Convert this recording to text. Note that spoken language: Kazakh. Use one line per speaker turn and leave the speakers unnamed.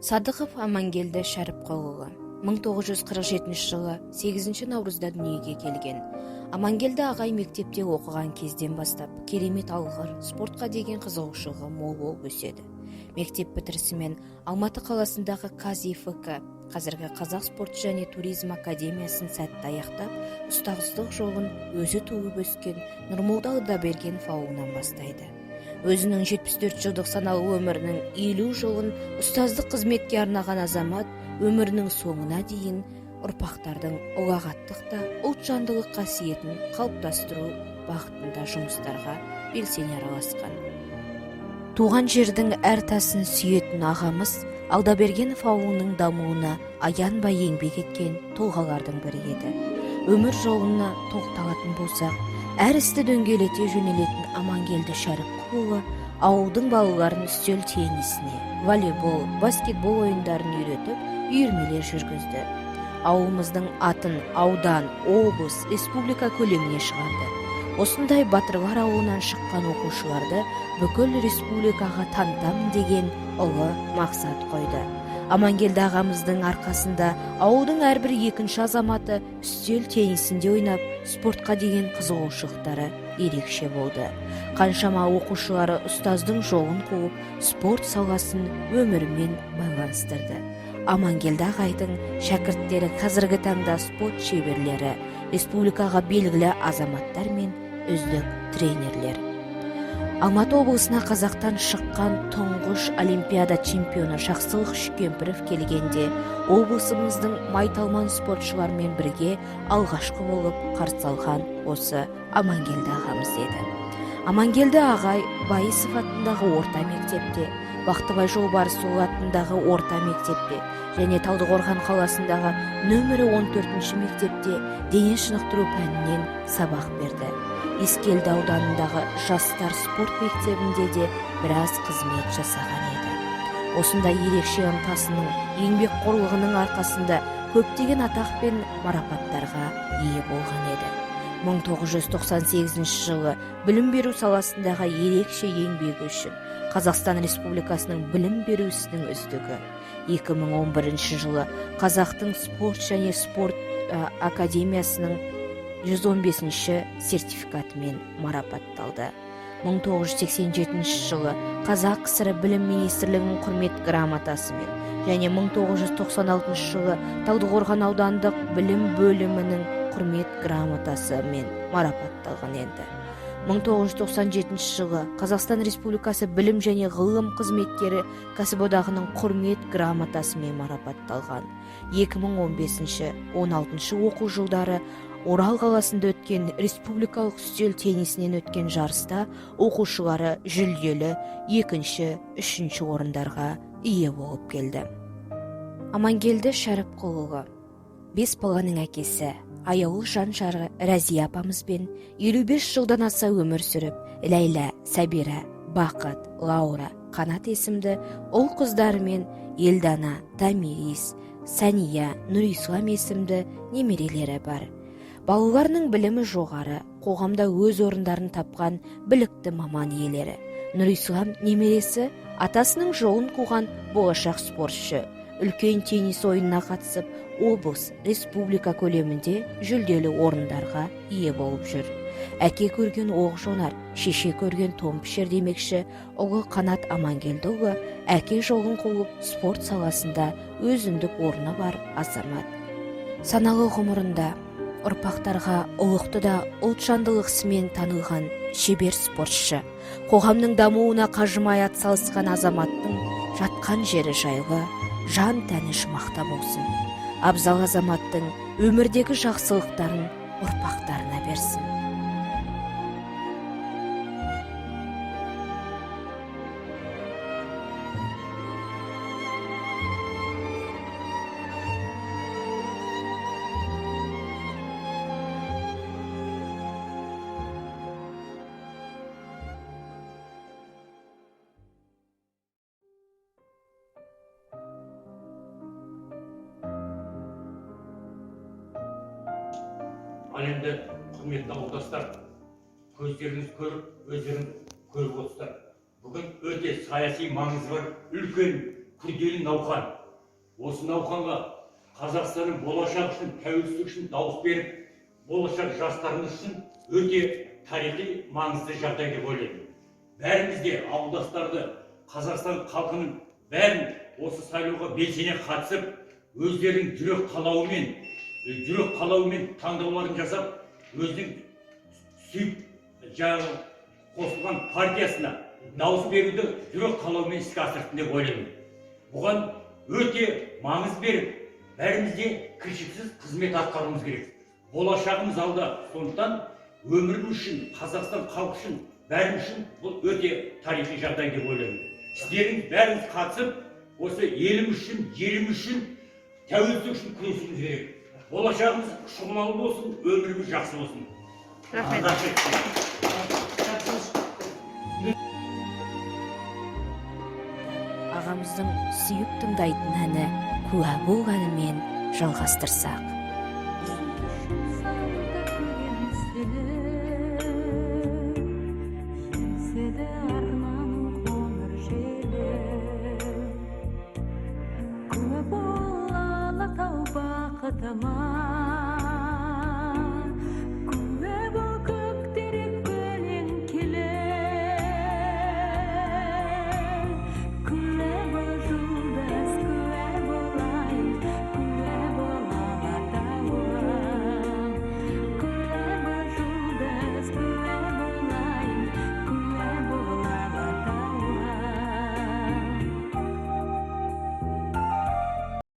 Садықов Амангелді Шәріпқұлұлы 1947 жылы 8 наурызда дүниеге келген. Амангелді ағай мектепте оқыған кезден бастап керемет алғыр, спортқа деген қызығушылығы мол болып өседі. Мектеп бітірісімен Алматы қаласындағы КАЗИФК, қазіргі Қазақ спорт және туризм академиясын сәтті аяқтап, ұстаздық жолын өзі туып өскен Нұрмолда Алдабергенов ауылынан бастайды. Өзінің 74 жылдық саналы өмірінің 50 жылын ұстаздық қызметке арнаған азамат өмірінің соңына дейін ұрпақтардың ұлағаттық та ұлтжандылық қасиетін қалыптастыру бағытында жұмыстарға белсене араласқан. Туған жердің әр тасын сүйетін ағамыз Алдабергенов ауылының дамуына аянбай еңбек еткен тұлғалардың бірі еді. Өмір жолына тоқталатын болсақ, әр істі дөңгелете жөнелетін Амангелді Шәріпқұлұлы ауылдың балаларын үстел теннисіне, волейбол, баскетбол ойындарын үйретіп, үйірмелер жүргізді. Ауылымыздың атын аудан, облыс, республика көлеміне шығарды. Осындай батырлар ауылынан шыққан оқушыларды бүкіл республикаға танытамын деген ұлы мақсат қойды. Амангелді ағамыздың арқасында ауылдың әрбір екінші азаматы үстел теннисінде ойнап, спортқа деген қызығушылықтары ерекше болды. Қаншама оқушылары ұстаздың жолын қуып, спорт саласын өмірімен байланыстырды. Амангелді ағайдың шәкірттері қазіргі таңда спорт шеберлері, республикаға белгілі азаматтар мен үздік тренерлер. Алматы облысына Қазақтан шыққан тұңғыш олимпиада чемпионы Жақсылық Шүкемпіров келгенде, облысымыздың майталман спортшылармен бірге алғашқы болып қарсы алған осы Амангелді ағамыз еді. Амангелді ағай Байысов атындағы орта мектепте, Бақтыбай Жолбарысұлы атындағы орта мектепте және Талдықорған қаласындағы нөмірі 14-ші мектепте дене шынықтыру пәнінен сабақ берді. Ескелді ауданындағы жастар спорт мектебінде де біраз қызмет жасаған еді. Осындай ерекше ынтасының, еңбекқорлығының арқасында көптеген атақ пен марапаттарға ие болған еді. 1998 жылы білім беру саласындағы ерекше еңбегі үшін Қазақстан Республикасының білім беру ісінің үздігі, 2011 жылы Қазақтың спорт және спорт академиясының 115-ші сертификатымен марапатталды. 1987 жылы Қазақ КСР білім министрлігінің құрмет грамотасымен және 1996 жылы Талдықорған аудандық білім бөлімінің құрмет грамотасымен марапатталған еді. 1997 жылы Қазақстан Республикасы білім және ғылым қызметкері кәсіподағының құрмет грамотасымен марапатталған. 2015-16 оқу жылдары Орал қаласында өткен республикалық үстел теннисінен өткен жарыста оқушылары жүлделі 2-3 орындарға ие болып келді. Амангелді Шәріпқұлұлы 5 баланың әкесі, аяулы жан жары Рәзия апамызбен 55 жылдан аса өмір сүріп, Ләйла, Сәбира, Бақыт, Лаура, Қанат есімді ұл қыздарымен Елдана, Тамирис, Сәния, Нұрислам есімді немерелері бар. Балаларының білімі жоғары, қоғамда өз орындарын тапқан білікті маман иелері. Нұрислам немересі атасының жолын қуған болашақ спортшы. Үлкен теннис ойынына қатысып, облыс, республика көлемінде жүлделі орындарға ие болып жүр. Әке көрген оқ жонар, шеше көрген том пішер демекші, ұлы Қанат Амангелдіұлы әке жолын қуып, спорт саласында өзіндік орны бар азамат. Саналы ғұмырында ұрпақтарға ұлықты да ұлтжандылық ісімен танылған шебер спортшы, қоғамның дамуына қажымай атсалысқан азаматтың жатқан жері жайлы, жан тәні шымақта болсын. Абзал азаматтың өмірдегі жақсылықтарын ұрпақтарына берсін.
Ал енді құрметті ауылдастар, көздеріңіз көріп, өздеріңіз көріп отырсыздар. Бүгін өте саяси маңызы бар үлкен күрделі науқан. Осы науқанға Қазақстанның болашақ үшін, тәуелсіздік үшін дауыс беріп, болашақ жастарымыз үшін өте тарихи маңызды жағдай деп ойлаймын. Бәріміз де ауылдастарды, Қазақстан халқының бәрін осы сайлауға белсене қатысып, өздерінің жүрек қалауымен таңдауларын жасап, өзінің сүйіп қосылған партиясына дауыс беруді жүрек қалауымен іске асырсын деп ойлаймын. Бұған өте маңыз беріп, бәрімізде кіршіксіз қызмет атқаруымыз керек. Болашағымыз алда, сондықтан өміріміз үшін, Қазақстан халқы үшін, бәріміз үшін бұл өте тарихи жағдай деп ойлаймын. Сіздердің бәріңіз қатысып, осы еліміз үшін, жеріміз үшін, тәуелсіздік үшін күресуіміз керек. Болашағымыз шұғылалы болсын, өміріміз жақсы болсын.
Ағамыздың сүйіп тыңдайтын әні «Куә болғанымен» жалғастырсақ.
Куә бол Алатау бақытыма,